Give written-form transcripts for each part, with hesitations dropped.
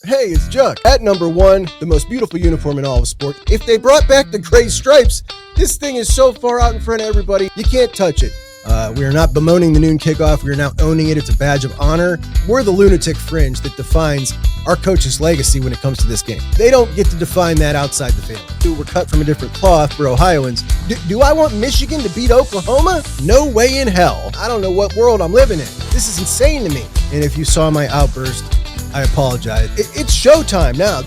Hey, it's Juck. At number one, the most beautiful uniform in all of sport. If they brought back the gray stripes, this thing is so far out in front of everybody, you can't touch it. We are not bemoaning the noon kickoff. We are now owning it. It's a badge of honor. We're the lunatic fringe that defines our coach's legacy when it comes to this game. They don't get to define that outside the family. We're cut from a different cloth for Ohioans. Do I want Michigan to beat Oklahoma? No way in hell. I don't know what world I'm living in. This is insane to me. And if you saw my outburst, I apologize. It's showtime now.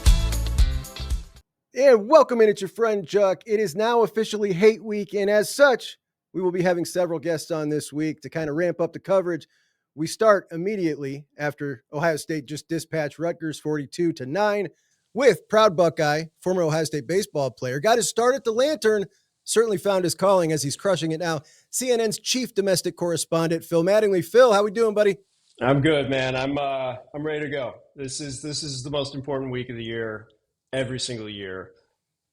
And welcome in, it's your friend Juck. It is now officially Hate Week, and as such, we will be having several guests on this week to kind of ramp up the coverage. We start immediately after Ohio State just dispatched Rutgers 42-9 with proud Buckeye, former Ohio State baseball player. Got his start at the Lantern, certainly found his calling as he's crushing it now. CNN's Chief Domestic Correspondent, Phil Mattingly. Phil, how we doing, buddy? I'm good, man. I'm ready to go. This is the most important week of the year, every single year,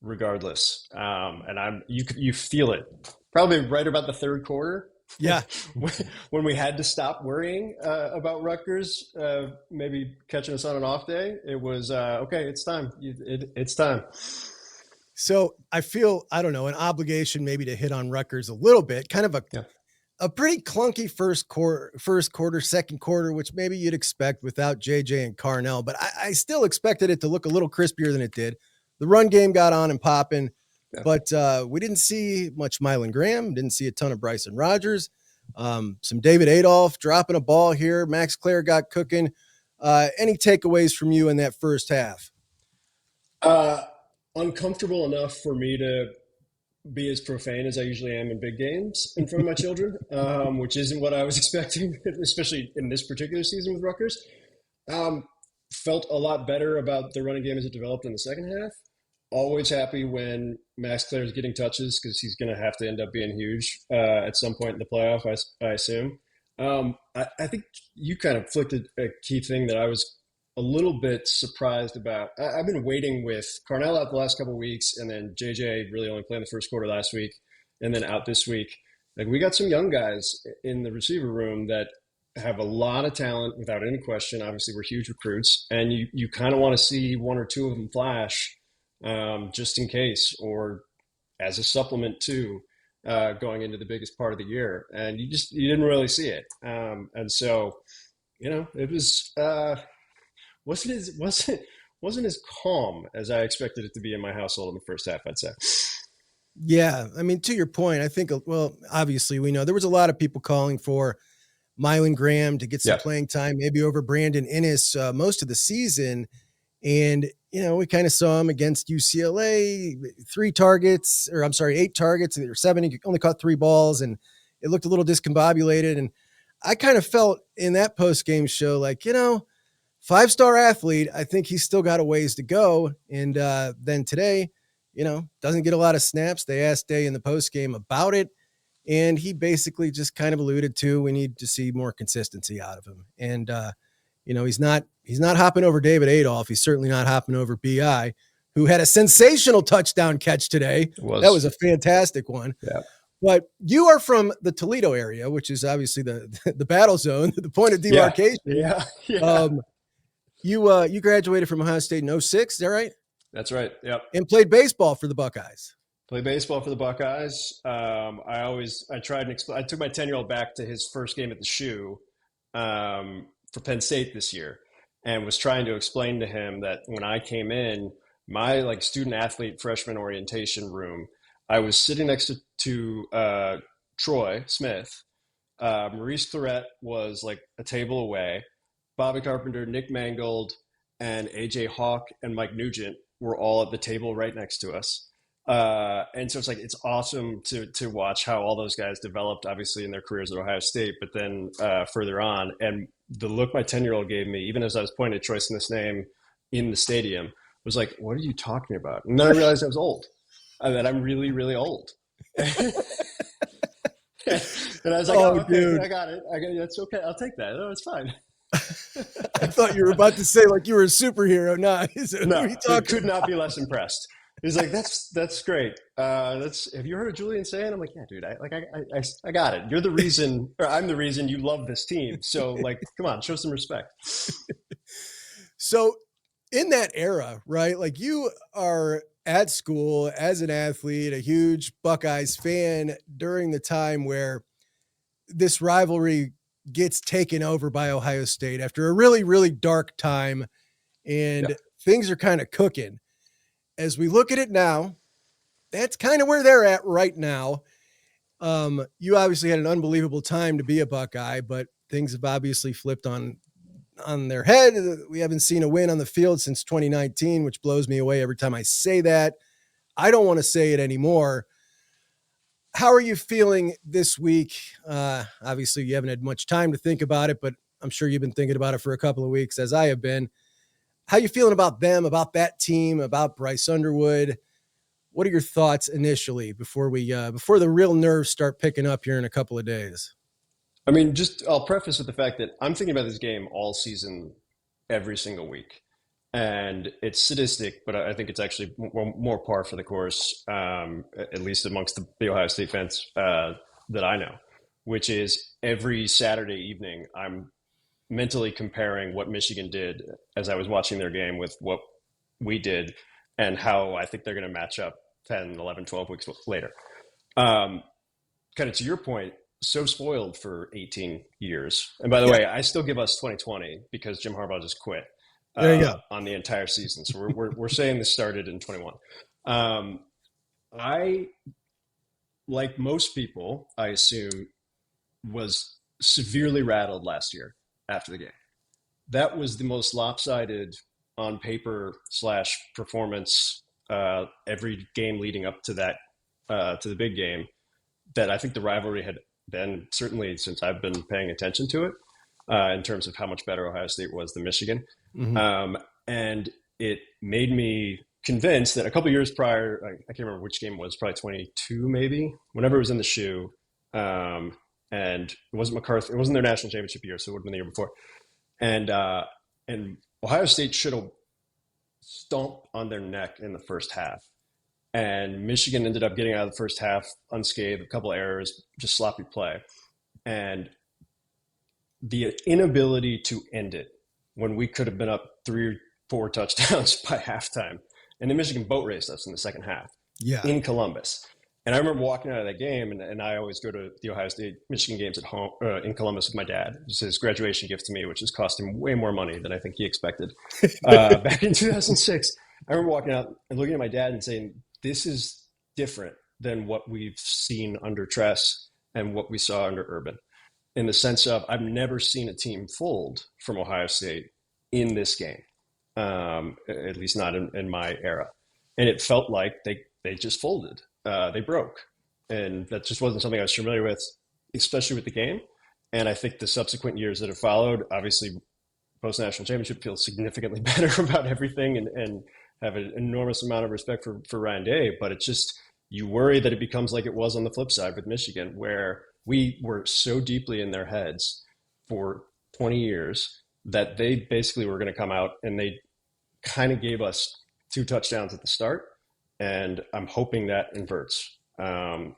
regardless. And you feel it probably right about the third quarter. Yeah, when we had to stop worrying about Rutgers, maybe catching us on an off day. It was okay. It's time. It's time. So I feel, I don't know, an obligation maybe to hit on Rutgers a little bit, kind of a pretty clunky first quarter, second quarter, which maybe you'd expect without JJ and Carnell, but I still expected it to look a little crispier than it did. The run game got on and popping, but we didn't see much Mylan Graham, didn't see a ton of Bryson Rogers, some David Adolph dropping a ball here. Max Clare got cooking. Any takeaways from you in that first half? Uncomfortable enough for me to be as profane as I usually am in big games in front of my children, which isn't what I was expecting, especially in this particular season with Rutgers. Felt a lot better about the running game as it developed in the second half. Always happy when Max Clare is getting touches because he's going to have to end up being huge at some point in the playoff, I assume. I think you kind of flicked a key thing that I was a little bit surprised about. I've been waiting with Carnell out the last couple of weeks, and then JJ really only playing the first quarter last week, and then out this week. Like, we got some young guys in the receiver room that have a lot of talent without any question. Obviously, we're huge recruits, and you kind of want to see one or two of them flash just in case, or as a supplement to going into the biggest part of the year. And you didn't really see it. And so, it was wasn't as calm as I expected it to be in my household in the first half, I'd say. Yeah, I mean, to your point, I think, well, obviously we know there was a lot of people calling for Mylan Graham to get some playing time, maybe over Brandon Inniss most of the season. And, we kind of saw him against UCLA, 8 targets, and there were 7. He only caught 3 balls, and it looked a little discombobulated. And I kind of felt in that post-game show like, 5-star athlete, I think he's still got a ways to go. And then today, doesn't get a lot of snaps. They asked Day in the postgame about it, and he basically just kind of alluded to we need to see more consistency out of him. And he's not hopping over David Adolph. He's certainly not hopping over BI, who had a sensational touchdown catch today. That was a fantastic one. Yeah. But you are from the Toledo area, which is obviously the battle zone, the point of demarcation. Yeah. You graduated from Ohio State in 2006, is that right? That's right. Yep. And played baseball for the Buckeyes. Played baseball for the Buckeyes. I tried and explain. I took my 10-year-old back to his first game at the Shoe for Penn State this year, and was trying to explain to him that when I came in, my student athlete freshman orientation room, I was sitting next to Troy Smith. Maurice Clarett was a table away. Bobby Carpenter, Nick Mangold, and AJ Hawk and Mike Nugent were all at the table right next to us. And so it's awesome to watch how all those guys developed, obviously, in their careers at Ohio State, but then further on. And the look my 10-year-old gave me, even as I was pointing at Troy Smith's name in the stadium, was like, what are you talking about? And then I realized I was old, that I'm really, really old. And I was like, okay, dude. I got it. That's okay. I'll take that. No, it's fine. I thought you were about to say you were a superhero. No, I could not be less impressed. He's like, that's great. Have you heard of Julian saying? I'm like, yeah, dude. I got it. You're the reason, or I'm the reason you love this team. So come on, show some respect. So in that era, right? Like you are at school as an athlete, a huge Buckeyes fan during the time where this rivalry gets taken over by Ohio State after a really, really dark time, and things are kind of cooking. As we look at it now, that's kind of where they're at right now. You obviously had an unbelievable time to be a Buckeye, but things have obviously flipped on their head. We haven't seen a win on the field since 2019, which blows me away every time I say that. I don't want to say it anymore. How are you feeling this week? Obviously, you haven't had much time to think about it, but I'm sure you've been thinking about it for a couple of weeks, as I have been. How are you feeling about them, about that team, about Bryce Underwood? What are your thoughts initially before the real nerves start picking up here in a couple of days? I mean, I'll preface with the fact that I'm thinking about this game all season, every single week. And it's sadistic, but I think it's actually more par for the course, at least amongst the Ohio State fans that I know, which is every Saturday evening, I'm mentally comparing what Michigan did as I was watching their game with what we did and how I think they're going to match up 10, 11, 12 weeks later. Kind of to your point, so spoiled for 18 years. And by the way, I still give us 2020 because Jim Harbaugh just quit on the entire season. So we're saying this started in 21. I, like most people, I assume, was severely rattled last year after the game. That was the most lopsided on paper / performance every game leading up to that, to the big game, that I think the rivalry had been, certainly since I've been paying attention to it, in terms of how much better Ohio State was than Michigan. Mm-hmm. And it made me convinced that a couple years prior, I can't remember which game it was, probably 22 maybe, whenever it was in the shoe, and it wasn't McCarthy, it wasn't their national championship year, so it would have been the year before. And Ohio State should have stomped on their neck in the first half. And Michigan ended up getting out of the first half unscathed, a couple errors, just sloppy play. And the inability to end it when we could have been up 3 or 4 touchdowns by halftime. And then Michigan boat raced us in the second half in Columbus. And I remember walking out of that game, and I always go to the Ohio State Michigan games at home in Columbus with my dad. It was his graduation gift to me, which has cost him way more money than I think he expected. Back in 2006, I remember walking out and looking at my dad and saying, this is different than what we've seen under Tress and what we saw under Urban, in the sense of I've never seen a team fold from Ohio State in this game, at least not in my era. And it felt like they just folded. They broke. And that just wasn't something I was familiar with, especially with the game. And I think the subsequent years that have followed, obviously post-national championship, feels significantly better about everything and have an enormous amount of respect for Ryan Day. But it's just, you worry that it becomes like it was on the flip side with Michigan, where we were so deeply in their heads for 20 years that they basically were going to come out, and they kind of gave us 2 touchdowns at the start. And I'm hoping that inverts. And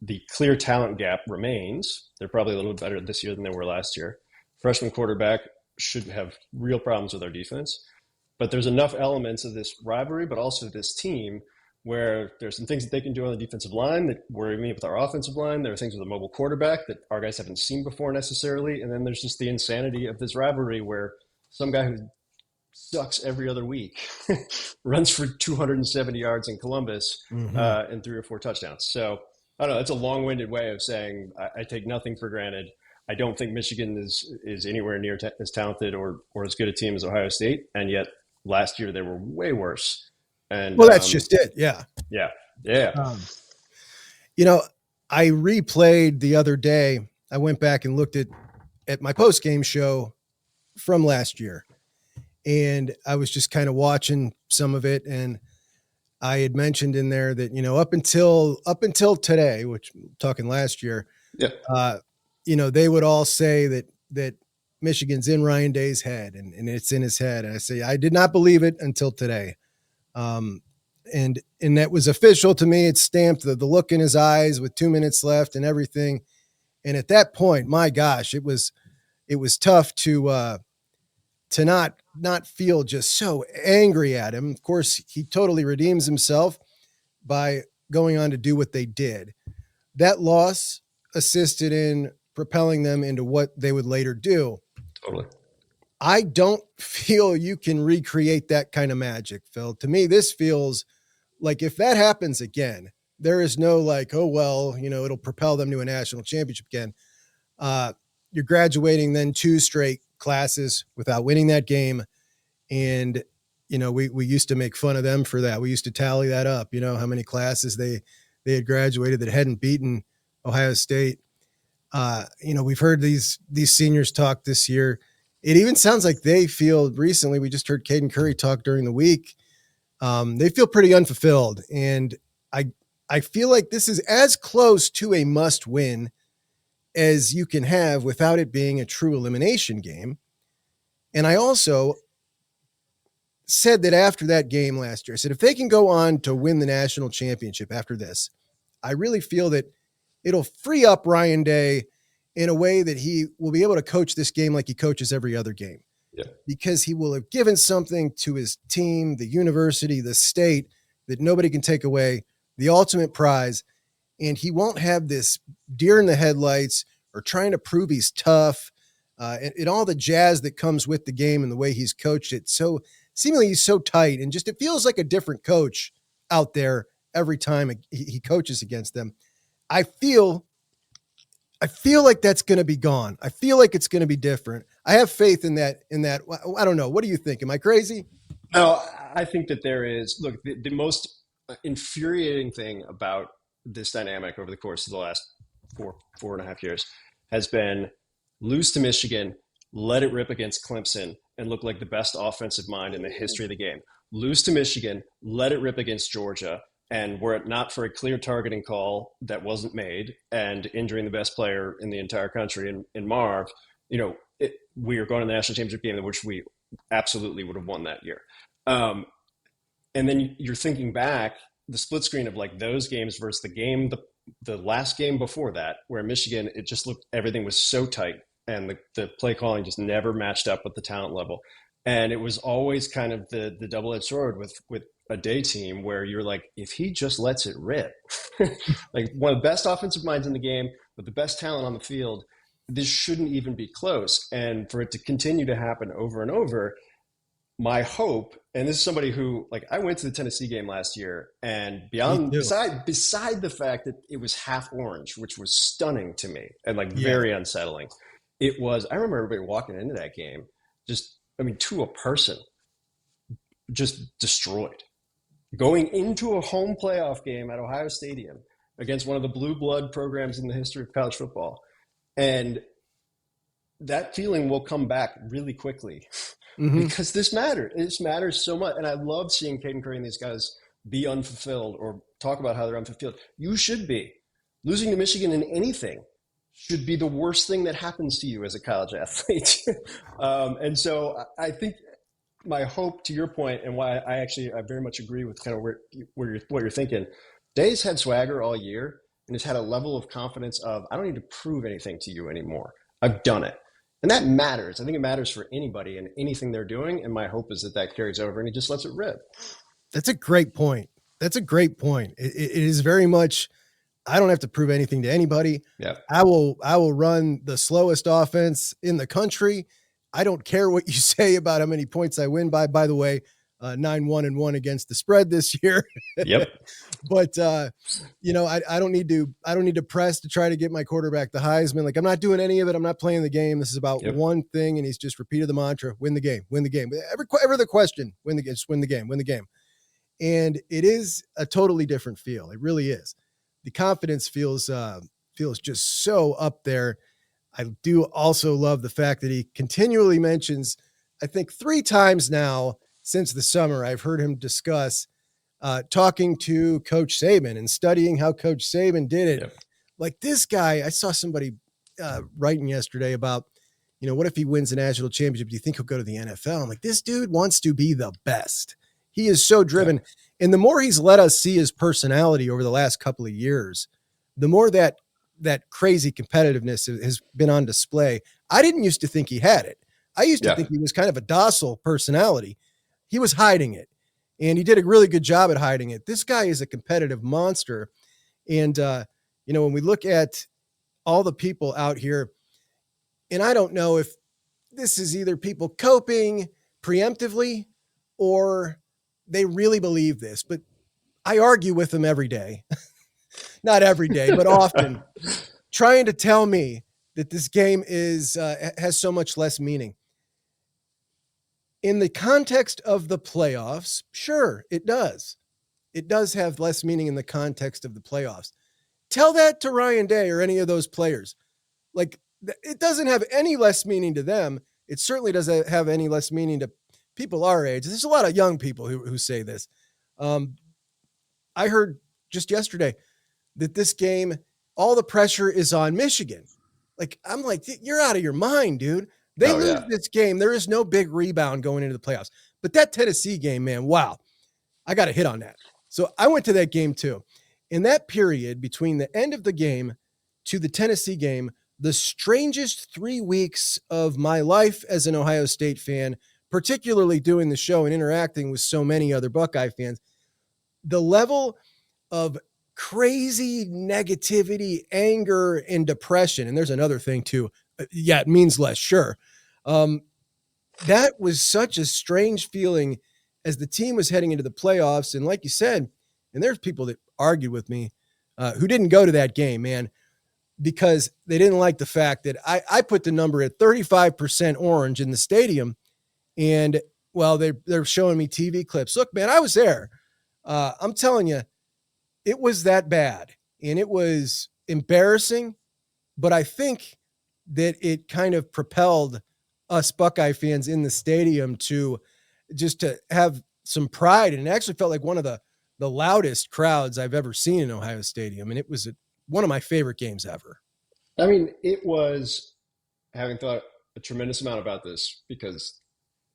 the clear talent gap remains. They're probably a little better this year than they were last year. Freshman quarterback should have real problems with our defense. But there's enough elements of this rivalry, but also this team, where there's some things that they can do on the defensive line that worry me with our offensive line. There are things with a mobile quarterback that our guys haven't seen before necessarily. And then there's just the insanity of this rivalry where some guy who sucks every other week runs for 270 yards in Columbus and 3 or 4 touchdowns. So I don't know. It's a long-winded way of saying I take nothing for granted. I don't think Michigan is anywhere near as talented or as good a team as Ohio State. And yet last year they were way worse. And well, that's just it. Yeah. I replayed the other day. I went back and looked at my post-game show from last year. And I was just kind of watching some of it, and I had mentioned in there that, up until today, which I'm talking last year, they would all say that Michigan's in Ryan Day's head and it's in his head. And I say, I did not believe it until today. And that was official to me. It stamped the look in his eyes with 2 minutes left and everything. And at that point, my gosh, it was tough to to not feel just so angry at him. Of course, he totally redeems himself by going on to do what they did. That loss assisted in propelling them into what they would later do. Totally. I don't feel you can recreate that kind of magic, Phil. To me, this feels like if that happens again, there is no like, oh, well, it'll propel them to a national championship again. You're graduating then 2 straight classes without winning that game. And, we used to make fun of them for that. We used to tally that up, how many classes they had graduated that hadn't beaten Ohio State. We've heard these seniors talk this year. It even sounds like they feel recently, we just heard Caden Curry talk during the week. They feel pretty unfulfilled. And I feel like this is as close to a must win as you can have without it being a true elimination game. And I also said that after that game last year, I said, if they can go on to win the national championship after this, I really feel that it'll free up Ryan Day in a way that he will be able to coach this game like he coaches every other game. Yeah. Because he will have given something to his team, the university, the state that nobody can take away, the ultimate prize. And he won't have this deer in the headlights or trying to prove he's tough and all the jazz that comes with the game and the way he's coached it. So seemingly he's so tight and just, it feels like a different coach out there every time he coaches against them. I feel like that's going to be gone. I feel like it's going to be different. I have faith in that. I don't know. What do you think? Am I crazy? No, I think that there is, look, the most infuriating thing about this dynamic over the course of the last 4.5 years has been lose to Michigan, let it rip against Clemson, and look like the best offensive mind in the history of the game. Lose to Michigan, let it rip against Georgia, and were it not for a clear targeting call that wasn't made and injuring the best player in the entire country in Marv, we are going to the national championship game, which we absolutely would have won that year. And then you're thinking back, the split screen of like those games versus the last game before that, where Michigan, it just looked, everything was so tight and the play calling just never matched up with the talent level. And it was always kind of the double-edged sword with a Day team where you're like, if he just lets it rip, like one of the best offensive minds in the game with the best talent on the field, this shouldn't even be close. And for it to continue to happen over and over, my hope, and this is somebody who, like, I went to the Tennessee game last year, and beside the fact that it was half orange, which was stunning to me and very unsettling, it was, I remember everybody walking into that game to a person, just destroyed. Going into a home playoff game at Ohio Stadium against one of the blue blood programs in the history of college football. And that feeling will come back really quickly because this matters. This matters so much. And I love seeing Caden Curry and these guys be unfulfilled or talk about how they're unfulfilled. You should be. Losing to Michigan in anything should be the worst thing that happens to you as a college athlete. And so I think my hope, to your point, and why I very much agree with kind of what you're thinking. Day's had swagger all year and has had a level of confidence of, I don't need to prove anything to you anymore. I've done it. And that matters. I think it matters for anybody and anything they're doing. And my hope is that carries over and he just lets it rip. That's a great point. It is very much, I don't have to prove anything to anybody. Yeah. I will run the slowest offense in the country. I don't care what you say about how many points I win by. By the way, 9-1-1 against the spread this year. Yep. But I don't need to press to try to get my quarterback the Heisman. Like, I'm not doing any of it. I'm not playing the game. This is about one thing, and he's just repeated the mantra: win the game, win the game. Every the question, win the game. And it is a totally different feel. It really is. The confidence feels just so up there. I do also love the fact that he continually mentions, I think 3 times now since the summer, I've heard him discuss talking to Coach Saban and studying how Coach Saban did it. Yep. Like this guy, I saw somebody writing yesterday about, what if he wins the national championship? Do you think he'll go to the NFL? I'm like, this dude wants to be the best. He is so driven. Yeah. And the more he's let us see his personality over the last couple of years, the more that crazy competitiveness has been on display. I didn't used to think he had it. I used to think he was kind of a docile personality. He was hiding it, and he did a really good job at hiding it. This guy is a competitive monster. And, when we look at all the people out here, and I don't know if this is either people coping preemptively or they really believe this, but I argue with them every day. Not every day, but often, trying to tell me that this game has so much less meaning. In the context of the playoffs, sure, it does. It does have less meaning in the context of the playoffs. Tell that to Ryan Day or any of those players. Like, it doesn't have any less meaning to them. It certainly doesn't have any less meaning to people our age. There's a lot of young people who say this. I heard just yesterday that this game, all the pressure is on Michigan. Like, I'm like, you're out of your mind, dude. They lose this game. There is no big rebound going into the playoffs. But that Tennessee game, man, wow, I got to hit on that. So I went to that game too. In that period between the end of the game to the Tennessee game, the strangest 3 weeks of my life as an Ohio State fan, particularly doing the show and interacting with so many other Buckeye fans, the level of crazy negativity, anger, and depression. And there's another thing too. Yeah, it means less. Sure. That was such a strange feeling as the team was heading into the playoffs. And like you said, and there's people that argued with me who didn't go to that game, man, because they didn't like the fact that I put the number at 35% orange in the stadium. And well, they're showing me TV clips. Look, man, I was there. I'm telling you, it was that bad and it was embarrassing, but I think that it kind of propelled us Buckeye fans in the stadium to have some pride. And it actually felt like one of the loudest crowds I've ever seen in Ohio Stadium. And it was one of my favorite games ever. I mean, it was, having thought a tremendous amount about this because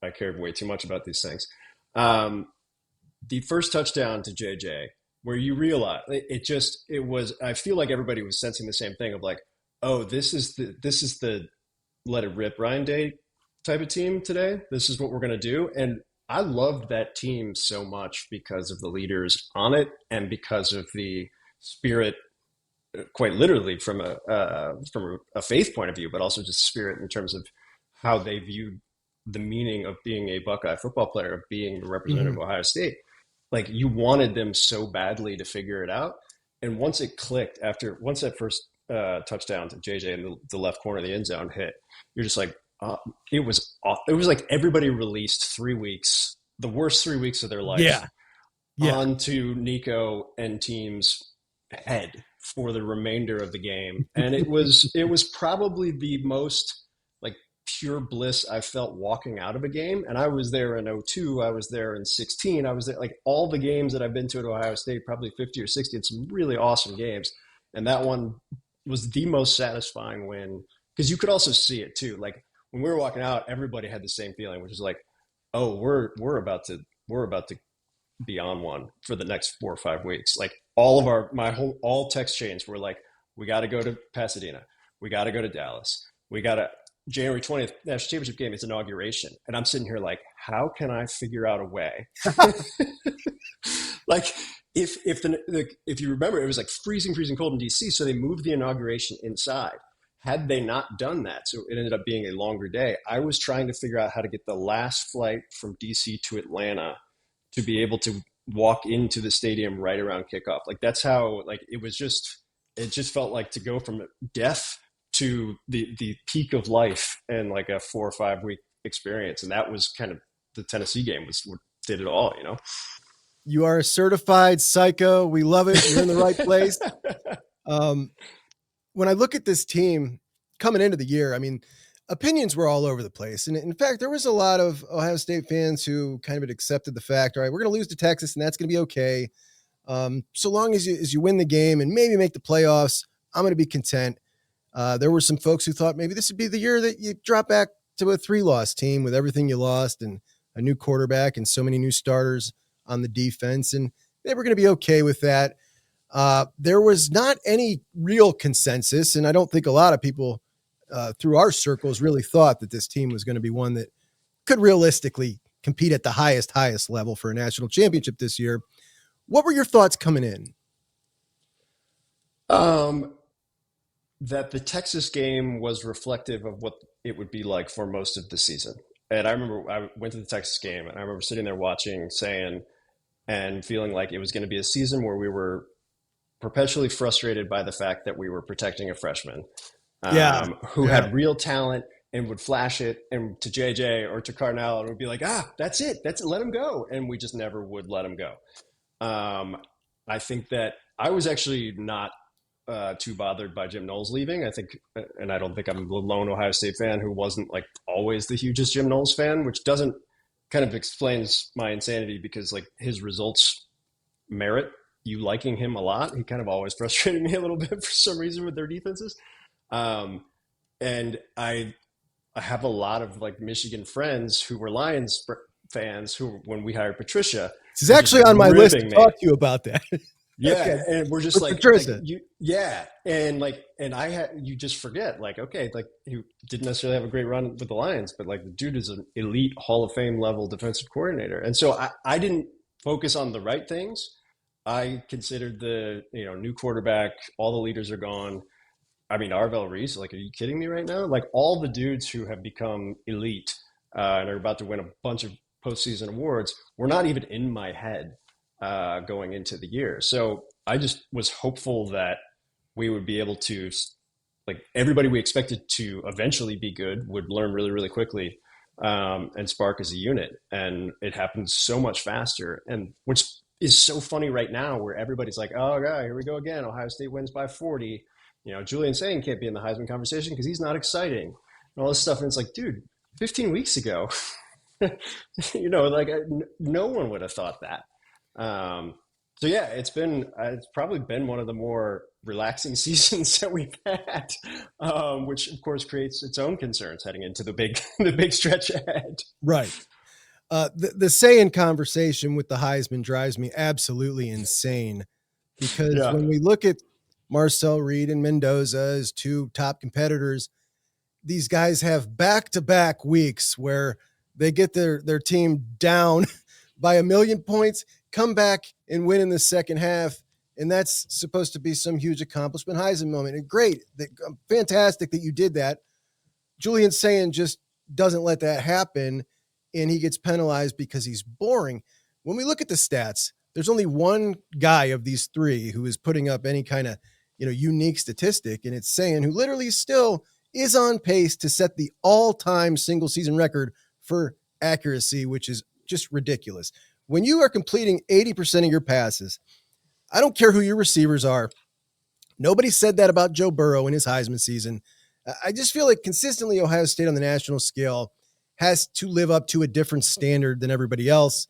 I cared way too much about these things. The first touchdown to JJ, where you realize it was, I feel like everybody was sensing the same thing of like, oh, this is the let it rip Ryan Day type of team today. This is what we're going to do. And I loved that team so much because of the leaders on it and because of the spirit, quite literally from a faith point of view, but also just spirit in terms of how they viewed the meaning of being a Buckeye football player, of being a representative of Ohio State. Like, you wanted them so badly to figure it out. And once it clicked, once that first touchdown to JJ in the left corner of the end zone hit, you're just like, it was like everybody released 3 weeks, the worst 3 weeks of their life, onto Nico and team's head for the remainder of the game. And it was probably the most like pure bliss I felt walking out of a game. And I was there in 2002. I was there in 2016. I was there, like, all the games that I've been to at Ohio State, probably 50 or 60, and some really awesome games. And that one was the most satisfying win, because you could also see it too. Like, when we were walking out, everybody had the same feeling, which is like, oh, we're about to be on one for the next 4 or 5 weeks. Like, all text chains were like, we got to go to Pasadena. We got to go to Dallas. We got to January 20th national championship game. It's inauguration. And I'm sitting here like, how can I figure out a way? Like, if you remember, it was like freezing cold in DC. So they moved the inauguration inside. Had they not done that, so it ended up being a longer day, I was trying to figure out how to get the last flight from DC to Atlanta to be able to walk into the stadium right around kickoff. Like, that's how, like, it just felt like to go from death to the peak of life in like a 4 or 5 week experience. And that was kind of the Tennessee game was what did it all, you know? You are a certified psycho. We love it. You're in the right place. When I look at this team coming into the year, I mean, opinions were all over the place. And in fact, there was a lot of Ohio State fans who kind of had accepted the fact, all right, we're going to lose to Texas and that's going to be okay. So long as you win the game and maybe make the playoffs, I'm going to be content. There were some folks who thought maybe this would be the year that you drop back to a 3-loss team with everything you lost and a new quarterback and so many new starters on the defense. And they were going to be okay with that. There was not any real consensus, and I don't think a lot of people through our circles really thought that this team was going to be one that could realistically compete at the highest level for a national championship this year. What were your thoughts coming in? That the Texas game was reflective of what it would be like for most of the season. And I remember I went to the Texas game and I remember sitting there watching, saying, and feeling like it was going to be a season where we were perpetually frustrated by the fact that we were protecting a freshman who had real talent and would flash it and to JJ or to Carnell and would be like, that's it, let him go. And we just never would let him go. I think that I was actually not too bothered by Jim Knowles leaving. I think, and I don't think I'm the lone Ohio State fan who wasn't like always the hugest Jim Knowles fan, which doesn't kind of explains my insanity because like his results merit you liking him a lot. He kind of always frustrated me a little bit for some reason with their defenses. And I have a lot of like Michigan friends who were Lions fans who, when we hired Patricia, this is actually on my list to talk to you about that. Yeah. Okay. And we're just like yeah. And like, and you just forget like, okay, like he didn't necessarily have a great run with the Lions, but like the dude is an elite Hall of Fame level defensive coordinator. And so I didn't focus on the right things. I considered the, new quarterback, all the leaders are gone. I mean, Arvell Reese, like, are you kidding me right now? Like all the dudes who have become elite and are about to win a bunch of postseason awards were not even in my head going into the year. So I just was hopeful that we would be able to, like everybody we expected to eventually be good would learn really, really quickly and spark as a unit. And it happened so much faster. And which is so funny right now where everybody's like, oh yeah, here we go again. Ohio State wins by 40. Julian Sayin can't be in the Heisman conversation because he's not exciting and all this stuff. And it's like, dude, 15 weeks ago, like no one would have thought that. So yeah, it's probably been one of the more relaxing seasons that we've had, which of course creates its own concerns heading into the big stretch ahead. Right. The Sayin conversation with the Heisman drives me absolutely insane because when we look at Marcel Reed and Mendoza as two top competitors, these guys have back-to-back weeks where they get their team down by 1,000,000 points, come back and win in the second half. And that's supposed to be some huge accomplishment, Heisman moment. And great, fantastic that you did that. Julian Sayin just doesn't let that happen, and he gets penalized because he's boring. When we look at the stats, there's only one guy of these three who is putting up any kind of unique statistic, and it's Sayin, who literally still is on pace to set the all-time single season record for accuracy, which is just ridiculous. When you are completing 80% of your passes, I don't care who your receivers are. Nobody said that about Joe Burrow in his Heisman season. I just feel like consistently Ohio State on the national scale has to live up to a different standard than everybody else.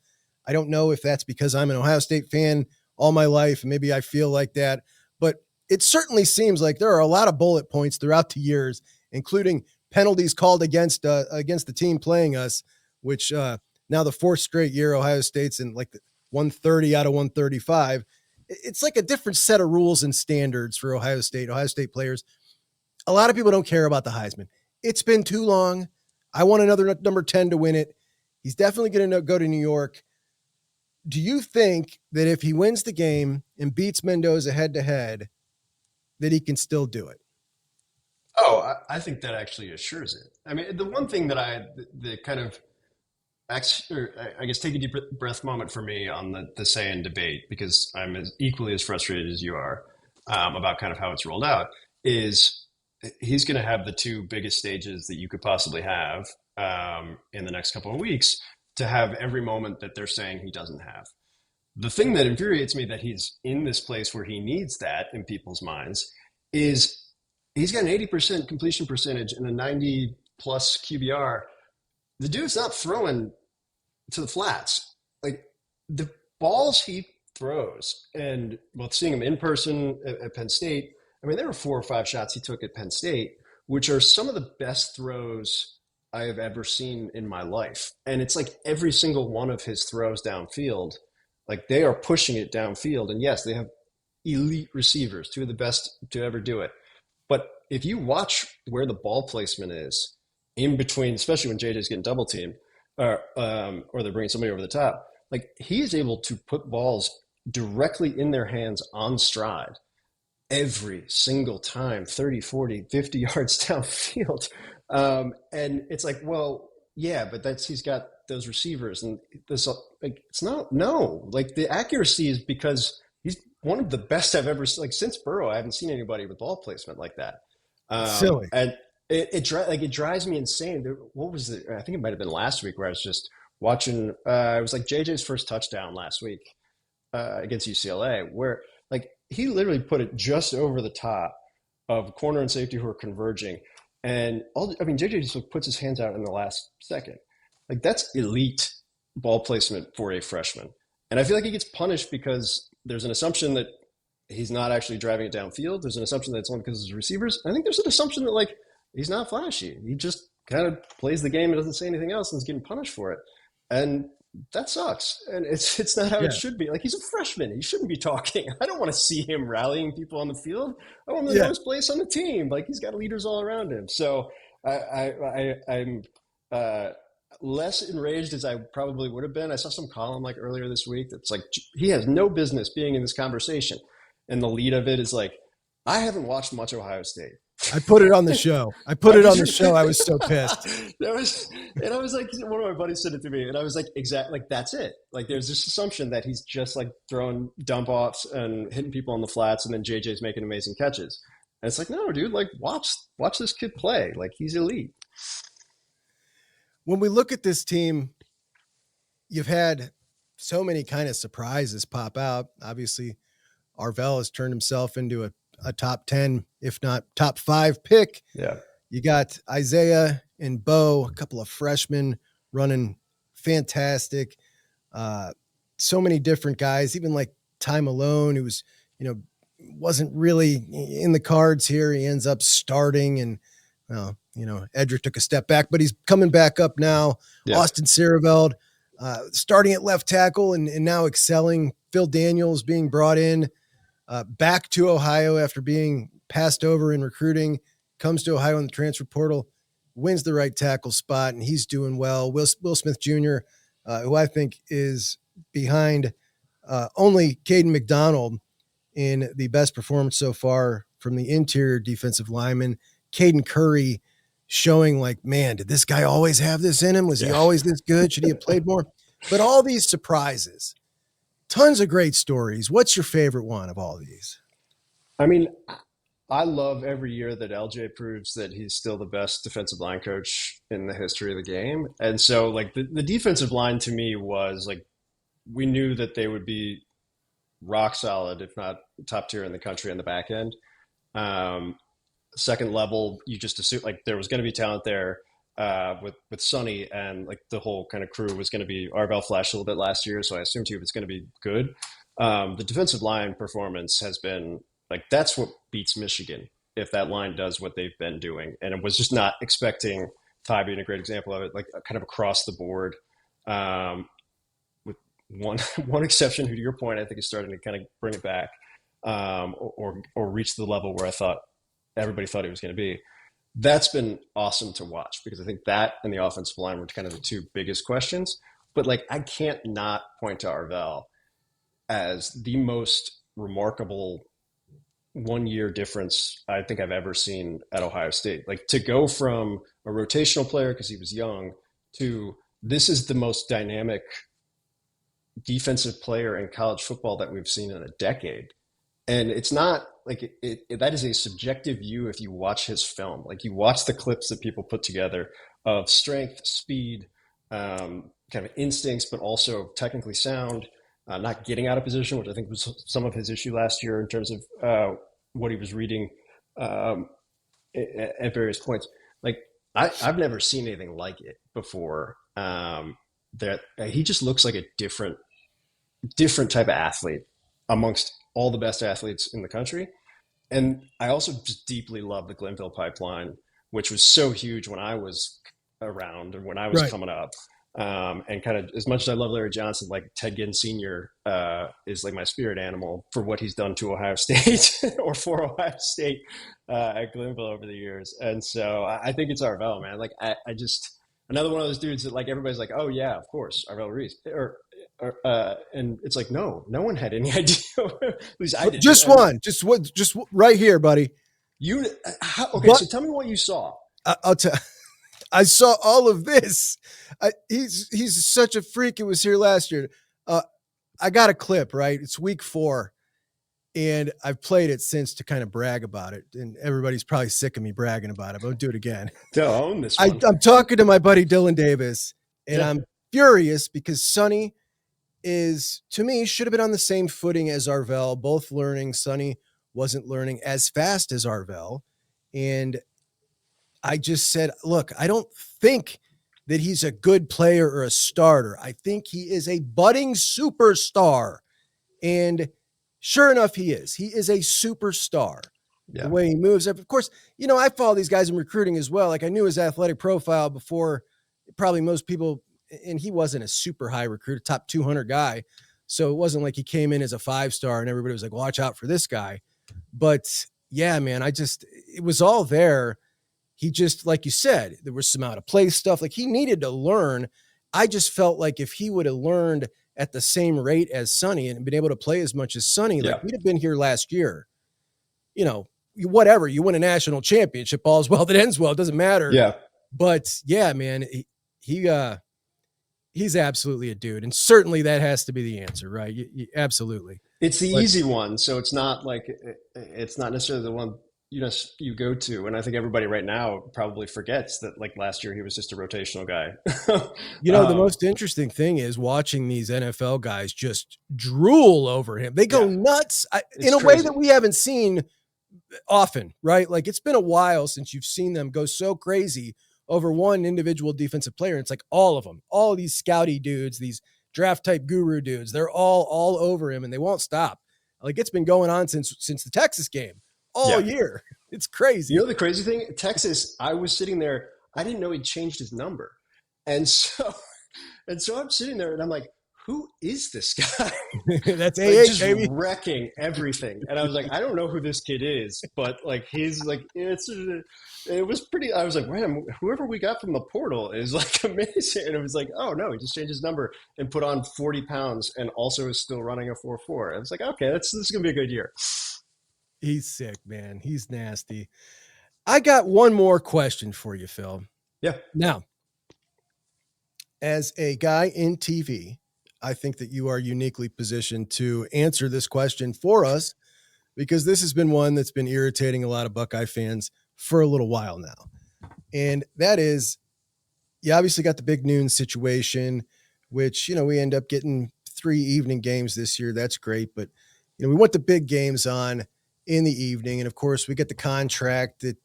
I don't know if that's because I'm an Ohio State fan all my life. Maybe I feel like that, but it certainly seems like there are a lot of bullet points throughout the years, including penalties called against the team playing us, which now the fourth straight year Ohio State's in like 130 out of 135. It's like a different set of rules and standards for Ohio State players. A lot of people don't care about the Heisman. It's been too long. I want another number 10 to win it. He's definitely going to go to New York. Do you think that if he wins the game and beats Mendoza head to head, that he can still do it? Oh, I think that actually assures it. I mean, the one thing that the kind of, I guess, take a deep breath moment for me on the Sayin debate, because I'm equally as frustrated as you are about kind of how it's rolled out, is he's going to have the two biggest stages that you could possibly have in the next couple of weeks to have every moment that they're saying he doesn't have. The thing that infuriates me that he's in this place where he needs that in people's minds is he's got an 80% completion percentage and a 90 plus QBR. The dude's not throwing to the flats. Like the balls he throws, and seeing him in person at Penn State, I mean, there were 4 or 5 shots he took at Penn State, which are some of the best throws I have ever seen in my life. And it's like every single one of his throws downfield, like they are pushing it downfield. And yes, they have elite receivers, 2 of the best to ever do it. But if you watch where the ball placement is in between, especially when JJ's getting double teamed, or they're bringing somebody over the top, like he is able to put balls directly in their hands on stride every single time, 30, 40, 50 yards downfield. And it's like, well, yeah, but he's got those receivers and this, like, it's not, no, like the accuracy is because he's one of the best I've ever seen. Like since Burrow, I haven't seen anybody with ball placement like that. Silly. And it drives me insane. What was it? I think it might've been last week where I was just watching, it was like JJ's first touchdown last week, against UCLA, where like he literally put it just over the top of corner and safety who are converging. And JJ just like puts his hands out in the last second. Like that's elite ball placement for a freshman. And I feel like he gets punished because there's an assumption that he's not actually driving it downfield. There's an assumption that it's only because of his receivers. I think there's an assumption that like he's not flashy. He just kind of plays the game and doesn't say anything else and is getting punished for it. And that sucks. And it's not how it should be. Like he's a freshman. He shouldn't be talking. I don't want to see him rallying people on the field. I want him to know his place on the team. Like he's got leaders all around him. So I'm less enraged as I probably would have been. I saw some column like earlier this week that's like he has no business being in this conversation. And the lead of it is like, I haven't watched much Ohio State. I put it on the show. I was so pissed. And I was like, one of my buddies said it to me, and I was like, exactly, like that's it. Like there's this assumption that he's just like throwing dump offs and hitting people on the flats, and then JJ's making amazing catches. And it's like, no, dude, like watch this kid play. Like he's elite. When we look at this team, you've had so many kind of surprises pop out. Obviously, Arvell has turned himself into a top 10, if not top 5 pick. Yeah. You got Isaiah and Bo, a couple of freshmen running fantastic. So many different guys, even like Ty Malone, who was, wasn't really in the cards here. He ends up starting and, Edric took a step back, but he's coming back up now. Yeah. Austin Sierreveld, starting at left tackle and now excelling. Phil Daniels being brought in, back to Ohio after being passed over in recruiting, comes to Ohio in the transfer portal, wins the right tackle spot, and he's doing well. Will Smith Jr., who I think is behind only Caden McDonald in the best performance so far from the interior defensive lineman. Caden Curry showing like, man, did this guy always have this in him? Was he always this good? Should he have played more? But all these surprises, tons of great stories. What's your favorite one of all these? I mean, I love every year that LJ proves that he's still the best defensive line coach in the history of the game. And so like the defensive line to me was like, we knew that they would be rock solid, if not top tier in the country on the back end. Second level, you just assume like there was going to be talent there with Sonny, and like the whole kind of crew was going to be Arvell flashed a little bit last year. So I assumed he was going to be good. The defensive line performance has been like, that's what beats Michigan, if that line does what they've been doing. And it was just not expecting Ty being a great example of it, like kind of across the board, with one exception who, to your point, I think is starting to kind of bring it back, or reach the level where I thought everybody thought he was going to be. That's been awesome to watch, because I think that and the offensive line were kind of the two biggest questions. But like, I can't not point to Arvell as the most remarkable 1 year difference I think I've ever seen at Ohio State. Like to go from a rotational player because he was young to this is the most dynamic defensive player in college football that we've seen in a decade. And it's not like that is a subjective view if you watch his film. Like you watch the clips that people put together of strength, speed, kind of instincts, but also technically sound, not getting out of position, which I think was some of his issue last year in terms of what he was reading at various points. Like I've never seen anything like it before. That he just looks like a different type of athlete amongst all the best athletes in the country. And I also just deeply love the Glenville pipeline, which was so huge when I was around and when I was coming up. And kind of as much as I love Larry Johnson, like Ted Ginn Sr. Is like my spirit animal for what he's done to Ohio State or for Ohio State at Glenville over the years. And so I think it's Arvell, man. Like I just another one of those dudes that like everybody's like, oh yeah, of course, Arvell Reese. And it's like no one had any idea. At least I didn't. Just right here, buddy. Okay? So tell me what you saw. I'll tell. I saw all of this. He's such a freak. It was here last year. I got a clip, right? It's week 4, and I've played it since to kind of brag about it. And everybody's probably sick of me bragging about it, but I'll do it again. Don't own this one. I'm talking to my buddy Dylan Davis, and I'm furious because Sonny is, to me, should have been on the same footing as Arvell, both learning. Sonny wasn't learning as fast as Arvell. And I just said, look, I don't think that he's a good player or a starter. I think he is a budding superstar. And sure enough, he is. He is a superstar. Yeah. The way he moves. Of course, I follow these guys in recruiting as well. Like I knew his athletic profile before probably most people, and he wasn't a super high recruit, a top 200 guy. So it wasn't like he came in as a 5-star and everybody was like, watch out for this guy. But yeah, man, it was all there. He just, like you said, there was some out of play stuff. Like he needed to learn. I just felt like if he would have learned at the same rate as Sonny and been able to play as much as Sonny, like we'd have been here last year. Whatever, you win a national championship, all's well that ends well. It doesn't matter. Yeah. But yeah, man, he's absolutely a dude. And certainly that has to be the answer, right? Absolutely. It's the easy one. So it's not necessarily the one you go to. And I think everybody right now probably forgets that like last year he was just a rotational guy. The most interesting thing is watching these NFL guys just drool over him. They go nuts in a way that we haven't seen often, right? Like it's been a while since you've seen them go so crazy over one individual defensive player. It's like all of them, all of these scouty dudes, these draft type guru dudes, they're all over him and they won't stop. Like it's been going on since the Texas game. All year. It's crazy. The crazy thing, Texas, I was sitting there, I didn't know he'd changed his number. And so I'm sitting there and I'm like, who is this guy? That's AH, just baby. Wrecking everything. And I was like, I don't know who this kid is, but like, he's like, it was pretty, I was like, man, whoever we got from the portal is like amazing. And it was like, oh no, he just changed his number and put on 40 pounds and also is still running a 4.4. I was like, okay, this is going to be a good year. He's sick, man. He's nasty. I got one more question for you, Phil. Yeah. Now, as a guy in TV, I think that you are uniquely positioned to answer this question for us because this has been one that's been irritating a lot of Buckeye fans for a little while now. And that is, you obviously got the big noon situation, which, we end up getting 3 evening games this year. That's great. But, we want the big games on in the evening. And of course we get the contract that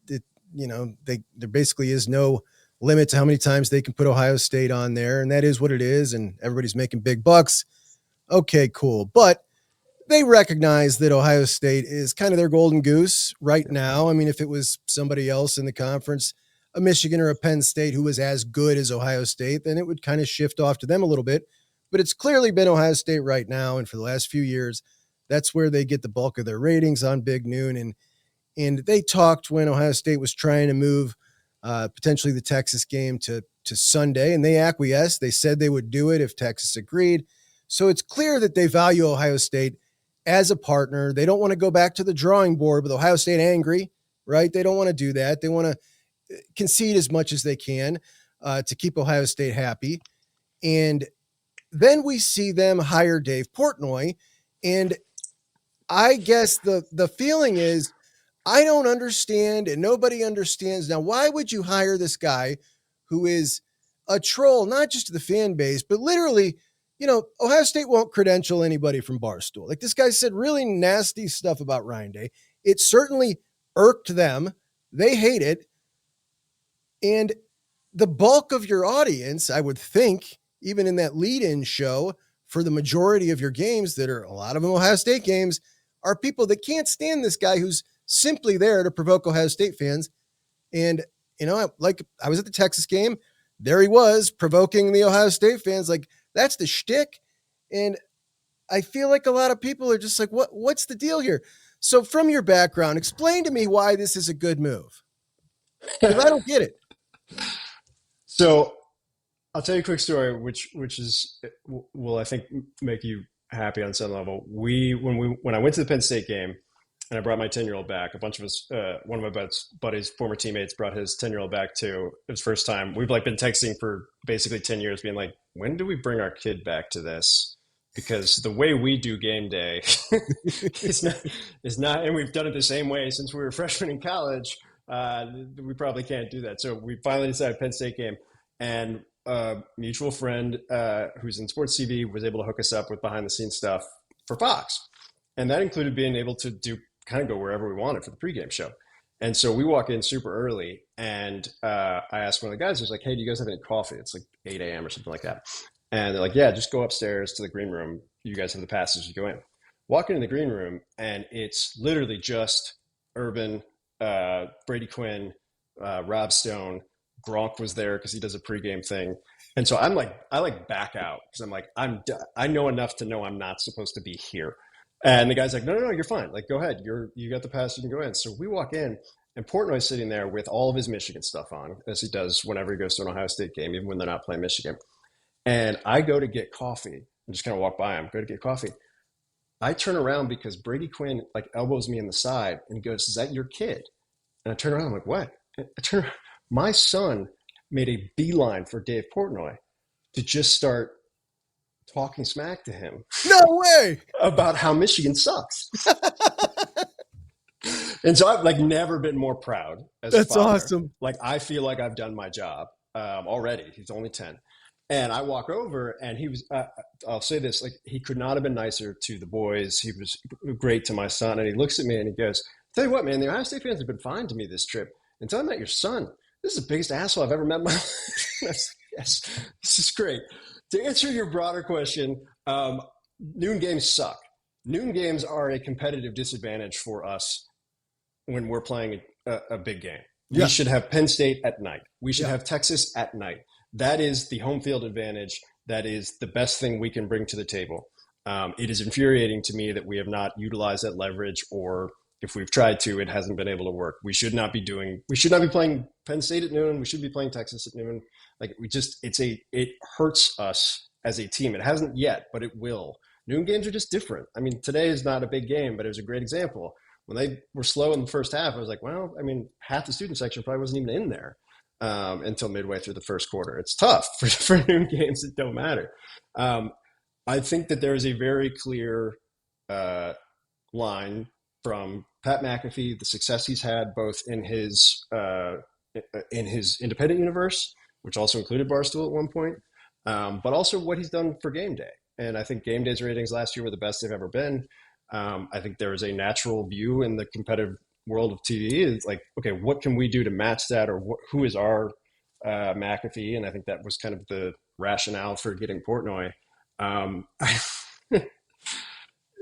there basically is no limit to how many times they can put Ohio State on there. And that is what it is. And everybody's making big bucks. Okay, cool. But they recognize that Ohio State is kind of their golden goose right now. I mean, if it was somebody else in the conference, a Michigan or a Penn State who was as good as Ohio State, then it would kind of shift off to them a little bit. But it's clearly been Ohio State right now. And for the last few years, that's where they get the bulk of their ratings on Big Noon. And they talked when Ohio State was trying to move potentially the Texas game to Sunday, and they acquiesced. They said they would do it if Texas agreed. So it's clear that they value Ohio State as a partner. They don't want to go back to the drawing board with Ohio State angry, right? They don't want to do that. They want to concede as much as they can to keep Ohio State happy. And then we see them hire Dave Portnoy, and I guess the feeling is I don't understand and nobody understands. Now, why would you hire this guy who is a troll, not just to the fan base, but literally, Ohio State won't credential anybody from Barstool. Like this guy said really nasty stuff about Ryan Day. It certainly irked them. They hate it. And the bulk of your audience, I would think, even in that lead-in show for the majority of your games that are a lot of them Ohio State games, are people that can't stand this guy who's simply there to provoke Ohio State fans. And, I was at the Texas game. there he was provoking the Ohio State fans. Like, that's the shtick. And I feel like a lot of people are just like, what's the deal here? So from your background, explain to me why this is a good move. Because I don't get it. So I'll tell you a quick story, which will I think make you happy on some level. When I went to the Penn State game and I brought my 10-year-old back, a bunch of us, one of my buddies, former teammates, brought his 10-year-old back too. It was first time. We've been texting for basically 10 years, being like, when do we bring our kid back to this? Because the way we do game day is not, and we've done it the same way since we were freshmen in college. We probably can't do that. So we finally decided Penn State game, and a mutual friend who's in sports TV was able to hook us up with behind the scenes stuff for Fox. And that included being able to go wherever we wanted for the pregame show. And so we walk in super early, and I asked one of the guys, I was like, hey, do you guys have any coffee? It's like 8 a.m. or something like that. And they're like, yeah, just go upstairs to the green room. You guys have the passes to go in. Walk into the green room, and it's literally just Urban, Brady Quinn, Rob Stone. Gronk was there because he does a pregame thing. And so I back out because I'm like, I know enough to know I'm not supposed to be here. And the guy's like, no, you're fine. Like, go ahead. You got the pass. You can go in. So we walk in, and Portnoy's sitting there with all of his Michigan stuff on, as he does whenever he goes to an Ohio State game, even when they're not playing Michigan. And I go to get coffee and just kind of walk by him, go to get coffee. I turn around because Brady Quinn elbows me in the side and goes, is that your kid? And I turn around, I'm like, what? My son made a beeline for Dave Portnoy to just start talking smack to him. No way! About how Michigan sucks. And so I've never been more proud as a father. That's awesome. I feel like I've done my job already. He's only 10. And I walk over, and he was, I'll say this, he could not have been nicer to the boys. He was great to my son. And he looks at me and he goes, tell you what, man, the Ohio State fans have been fine to me this trip. Until I met your son, this is the biggest asshole I've ever met in my life. Yes, this is great. To answer your broader question, noon games suck. Noon games are a competitive disadvantage for us when we're playing a big game. Yeah. We should have Penn State at night. We should have Texas at night. That is the home field advantage. That is the best thing we can bring to the table. It is infuriating to me that we have not utilized that leverage, or if we've tried to, it hasn't been able to work. We should not be playing Penn State at noon. We should be playing Texas at noon. It hurts us as a team. It hasn't yet, but it will. Noon games are just different. I mean, today is not a big game, but it was a great example. When they were slow in the first half, I was like, well, I mean, half the student section probably wasn't even in there until midway through the first quarter. It's tough for noon games that don't matter. I think that there is a very clear line from Pat McAfee, the success he's had both in his independent universe, which also included Barstool at one point, but also what he's done for game day. And I think game day's ratings last year were the best they've ever been. I think there is a natural view in the competitive world of TV. It's like, okay, what can we do to match that, or who is our McAfee? And I think that was kind of the rationale for getting Portnoy.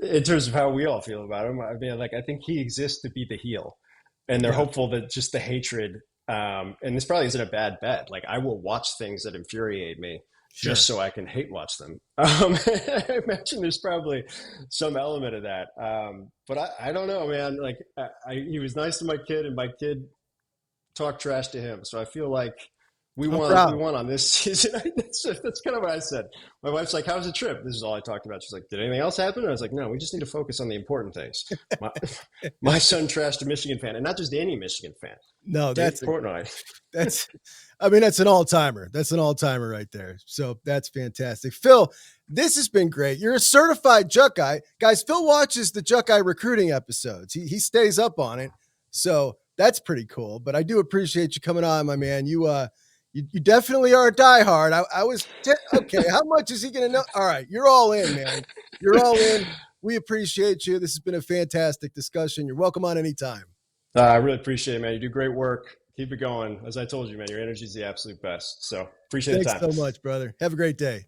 In terms of how we all feel about him, I mean, I think he exists to be the heel, and they're hopeful that just the hatred, and this probably isn't a bad bet. I will watch things that infuriate me just so I can hate watch them. I imagine there's probably some element of that. But I don't know, man. He was nice to my kid, and my kid talked trash to him. So I feel like we won on this season. That's kind of what I said. My wife's like, how's the trip? This is all I talked about. She's like, did anything else happen? And I was like, no, we just need to focus on the important things. My son trashed a Michigan fan, and not just any Michigan fan. No, that's Portnoy. That's an all-timer. That's an all-timer right there. So that's fantastic. Phil, this has been great. You're a certified Juckeye. Guys, Phil watches the Juckeye recruiting episodes. He stays up on it. So that's pretty cool. But I do appreciate you coming on, my man. You definitely are a diehard. I was okay. How much is he going to know? All right. You're all in, man. You're all in. We appreciate you. This has been a fantastic discussion. You're welcome on anytime. I really appreciate it, man. You do great work. Keep it going. As I told you, man, your energy is the absolute best. So appreciate the time. Thanks so much, brother. Have a great day.